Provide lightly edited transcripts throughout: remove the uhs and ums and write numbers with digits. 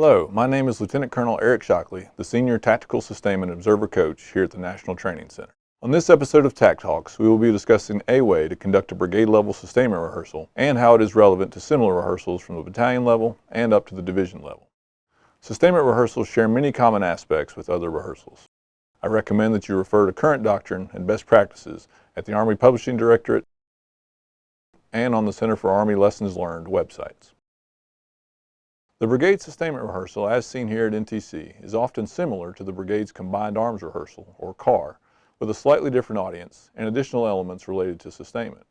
Hello, my name is Lieutenant Colonel Eric Shockley, the Senior Tactical Sustainment Observer Coach here at the National Training Center. On this episode of TAC Talks, we will be discussing a way to conduct a brigade-level sustainment rehearsal and how it is relevant to similar rehearsals from the battalion level and up to the division level. Sustainment rehearsals share many common aspects with other rehearsals. I recommend that you refer to current doctrine and best practices at the Army Publishing Directorate and on the Center for Army Lessons Learned websites. The Brigade Sustainment Rehearsal, as seen here at NTC, is often similar to the Brigade's Combined Arms Rehearsal, or CAR, with a slightly different audience and additional elements related to sustainment.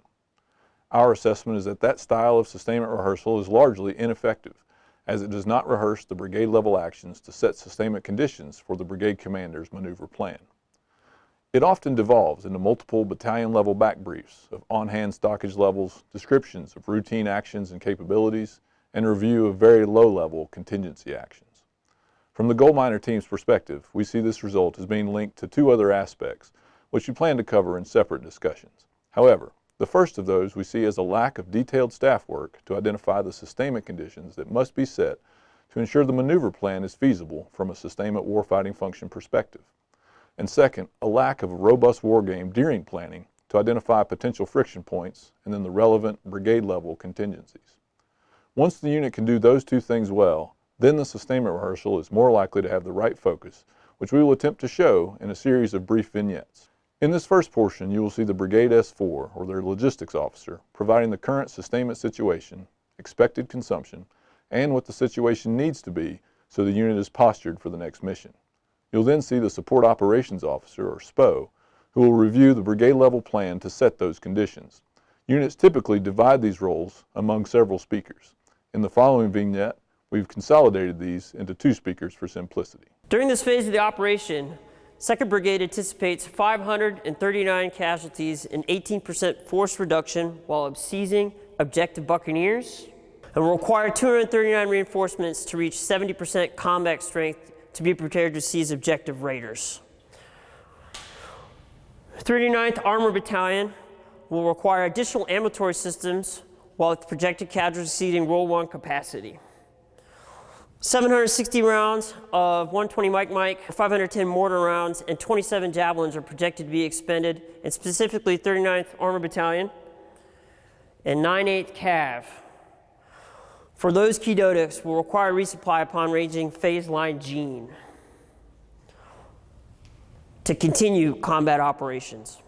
Our assessment is that that style of sustainment rehearsal is largely ineffective, as it does not rehearse the brigade-level actions to set sustainment conditions for the brigade commander's maneuver plan. It often devolves into multiple battalion-level back briefs of on-hand stockage levels, descriptions of routine actions and capabilities, and review of very low-level contingency actions. From the gold miner team's perspective, we see this result as being linked to two other aspects, which we plan to cover in separate discussions. However, the first of those we see as a lack of detailed staff work to identify the sustainment conditions that must be set to ensure the maneuver plan is feasible from a sustainment warfighting function perspective. And second, a lack of a robust war game during planning to identify potential friction points and then the relevant brigade-level contingencies. Once the unit can do those two things well, then the sustainment rehearsal is more likely to have the right focus, which we will attempt to show in a series of brief vignettes. In this first portion, you will see the Brigade S4, or their logistics officer, providing the current sustainment situation, expected consumption, and what the situation needs to be so the unit is postured for the next mission. You'll then see the Support Operations Officer, or SPO, who will review the brigade-level plan to set those conditions. Units typically divide these roles among several speakers. In the following vignette, we've consolidated these into two speakers for simplicity. During this phase of the operation, 2nd Brigade anticipates 539 casualties and 18% force reduction while seizing objective Buccaneers, and will require 239 reinforcements to reach 70% combat strength to be prepared to seize objective Raiders. 39th Armored Battalion will require additional ambulatory systems while its projected casualties exceeding Roll 1 capacity. 760 rounds of 120 Mike, 510 mortar rounds, and 27 javelins are projected to be expended, and specifically 39th Armored Battalion and 98th Cav. For those key dodecks will require resupply upon ranging phase line Gene to continue combat operations.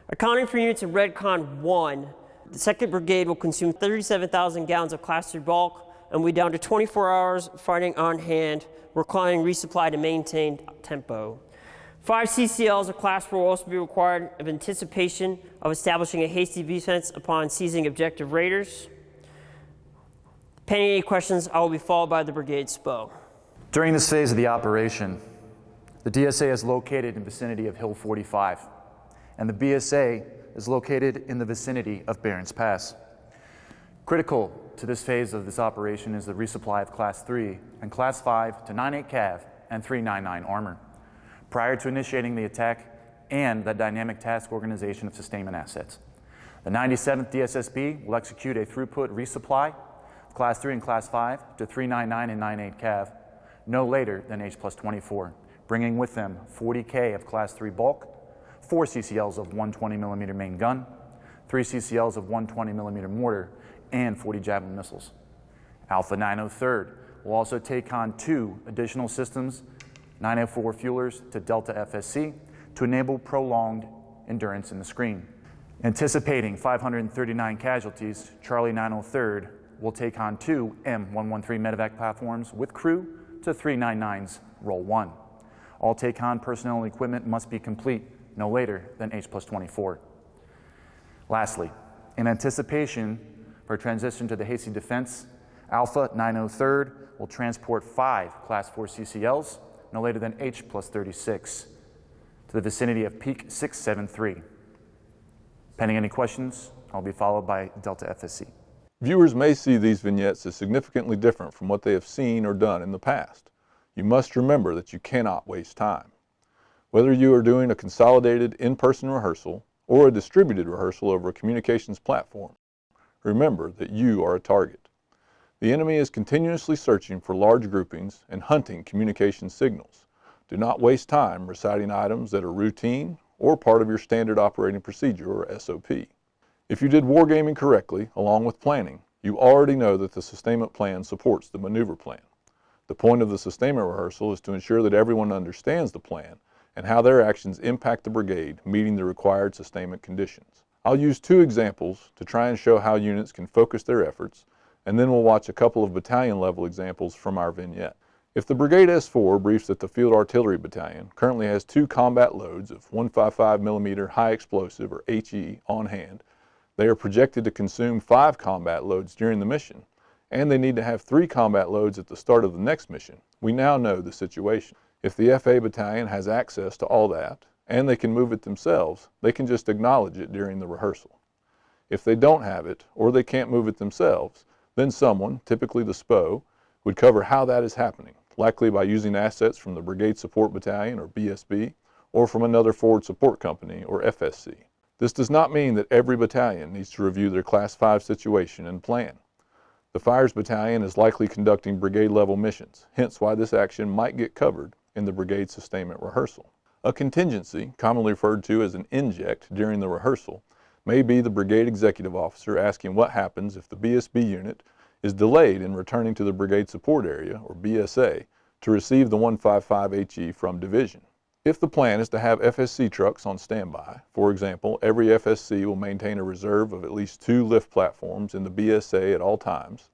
Accounting for units in Redcon 1, the 2nd Brigade will consume 37,000 gallons of Class 3 bulk and will be down to 24 hours fighting on hand, requiring resupply to maintain tempo. 5 CCLs of Class 4 will also be required of anticipation of establishing a hasty defense upon seizing objective Raiders. Pending any questions, I will be followed by the Brigade SPO. During this phase of the operation, the DSA is located in the vicinity of Hill 45, and the BSA is located in the vicinity of Barons Pass. Critical to this phase of this operation is the resupply of Class 3 and Class 5 to 98 Cav and 399 Armor prior to initiating the attack and the dynamic task organization of sustainment assets. The 97th DSSB will execute a throughput resupply of Class 3 and Class 5 to 399 and 98 Cav no later than H+24, bringing with them 40K of Class 3 bulk, 4 CCLs of 120mm main gun, 3 CCLs of 120mm mortar, and 40 Javelin missiles. Alpha 903rd will also take on 2 additional systems, 904 fuelers to Delta FSC, to enable prolonged endurance in the screen. Anticipating 539 casualties, Charlie 903rd will take on 2 M113 medevac platforms with crew to 399's Roll 1. All take-on personnel and equipment must be complete no later than H+24. Lastly, in anticipation for transition to the hasty defense, Alpha 903rd will transport 5 Class 4 CCLs no later than H+36 to the vicinity of Peak 673. Pending any questions, I'll be followed by Delta FSC. Viewers may see these vignettes as significantly different from what they have seen or done in the past. You must remember that you cannot waste time. Whether you are doing a consolidated in-person rehearsal or a distributed rehearsal over a communications platform, remember that you are a target. The enemy is continuously searching for large groupings and hunting communication signals. Do not waste time reciting items that are routine or part of your standard operating procedure or SOP. If you did wargaming correctly, along with planning, you already know that the sustainment plan supports the maneuver plan. The point of the sustainment rehearsal is to ensure that everyone understands the plan and how their actions impact the brigade meeting the required sustainment conditions. I'll use two examples to try and show how units can focus their efforts, and then we'll watch a couple of battalion level examples from our vignette. If the Brigade S4 briefs that the Field Artillery Battalion currently has 2 combat loads of 155mm high explosive or HE on hand, they are projected to consume 5 combat loads during the mission, and they need to have 3 combat loads at the start of the next mission. We now know the situation. If the FA Battalion has access to all that, and they can move it themselves, they can just acknowledge it during the rehearsal. If they don't have it, or they can't move it themselves, then someone, typically the SPO, would cover how that is happening, likely by using assets from the Brigade Support Battalion, or BSB, or from another Forward Support Company, or FSC. This does not mean that every battalion needs to review their Class 5 situation and plan. The Fires Battalion is likely conducting brigade-level missions, hence why this action might get covered in the Brigade Sustainment Rehearsal. A contingency, commonly referred to as an inject during the rehearsal, may be the Brigade Executive Officer asking what happens if the BSB unit is delayed in returning to the Brigade Support Area, or BSA, to receive the 155HE from Division. If the plan is to have FSC trucks on standby, for example, every FSC will maintain a reserve of at least 2 lift platforms in the BSA at all times,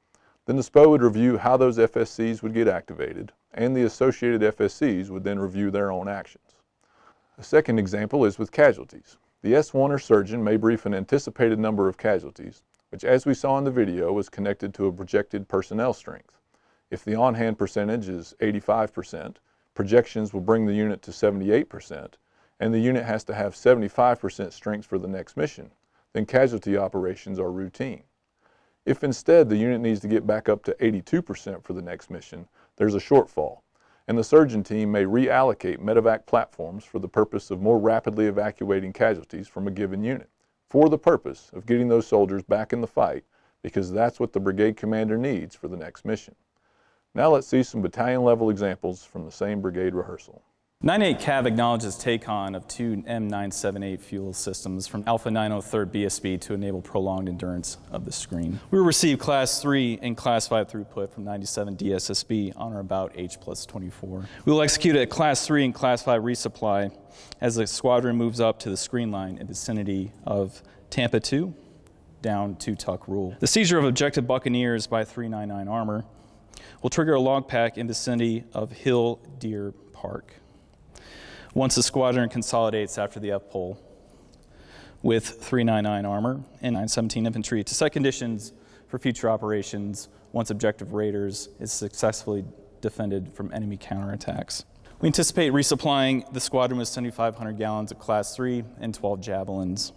then the SPO would review how those FSCs would get activated, and the associated FSCs would then review their own actions. A second example is with casualties. The S1 or surgeon may brief an anticipated number of casualties, which, as we saw in the video, was connected to a projected personnel strength. If the on-hand percentage is 85%, projections will bring the unit to 78%, and the unit has to have 75% strength for the next mission, then casualty operations are routine. If instead the unit needs to get back up to 82% for the next mission, there's a shortfall, and the surgeon team may reallocate medevac platforms for the purpose of more rapidly evacuating casualties from a given unit, for the purpose of getting those soldiers back in the fight, because that's what the brigade commander needs for the next mission. Now let's see some battalion-level examples from the same brigade rehearsal. 98 Cav acknowledges take-on of 2 M978 fuel systems from Alpha 903rd BSB to enable prolonged endurance of the screen. We will receive Class 3 and Class 5 throughput from 97 DSSB on or about H+24. We will execute a Class 3 and Class 5 resupply as the squadron moves up to the screen line in the vicinity of Tampa 2, down to Tuck Rule. The seizure of objective Buccaneers by 399 Armor will trigger a log pack in vicinity of Hill Deer Park. Once the squadron consolidates after the F-pole with 399 Armor and 917 Infantry to set conditions for future operations once objective Raiders is successfully defended from enemy counterattacks. We anticipate resupplying the squadron with 7,500 gallons of Class 3 and 12 Javelins.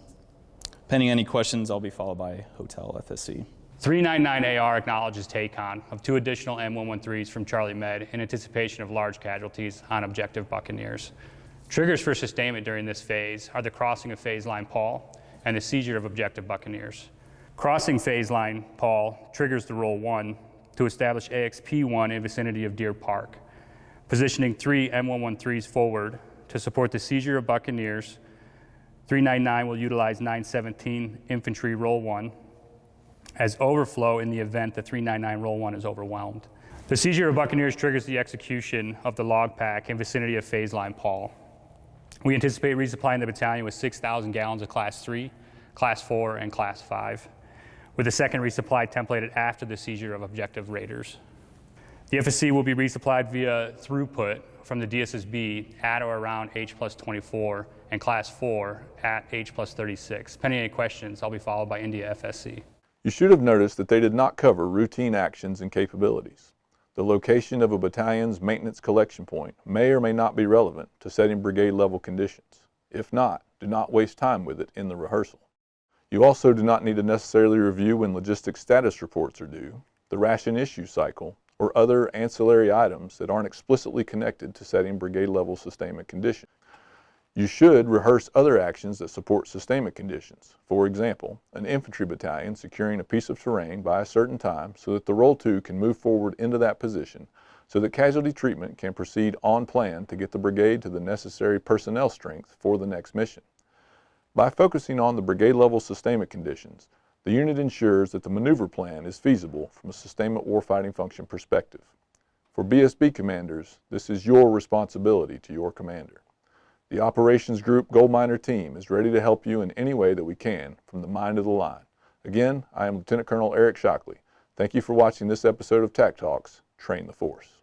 Pending any questions, I'll be followed by Hotel FSC. 399AR acknowledges take-on of 2 additional M113s from Charlie Med in anticipation of large casualties on objective Buccaneers. Triggers for sustainment during this phase are the crossing of phase line Paul and the seizure of objective Buccaneers. Crossing phase line Paul triggers the roll 1 to establish AXP-1 in vicinity of Deer Park. Positioning 3 M113s forward to support the seizure of Buccaneers, 399 will utilize 917 Infantry roll 1 as overflow in the event the 399 roll 1 is overwhelmed. The seizure of Buccaneers triggers the execution of the log pack in vicinity of phase line Paul. We anticipate resupplying the battalion with 6,000 gallons of Class 3, Class 4, and Class 5, with the second resupply templated after the seizure of objective Raiders. The FSC will be resupplied via throughput from the DSSB at or around H+24 and Class 4 at H+36. Pending any questions, I'll be followed by India FSC. You should have noticed that they did not cover routine actions and capabilities. The location of a battalion's maintenance collection point may or may not be relevant to setting brigade-level conditions. If not, do not waste time with it in the rehearsal. You also do not need to necessarily review when logistics status reports are due, the ration issue cycle, or other ancillary items that aren't explicitly connected to setting brigade-level sustainment conditions. You should rehearse other actions that support sustainment conditions. For example, an infantry battalion securing a piece of terrain by a certain time so that the Roll 2 can move forward into that position so that casualty treatment can proceed on plan to get the brigade to the necessary personnel strength for the next mission. By focusing on the brigade level sustainment conditions, the unit ensures that the maneuver plan is feasible from a sustainment warfighting function perspective. For BSB commanders, this is your responsibility to your commander. The Operations Group Gold Miner team is ready to help you in any way that we can from the mind of the line. Again, I am Lieutenant Colonel Eric Shockley. Thank you for watching this episode of TAC Talks, Train the Force.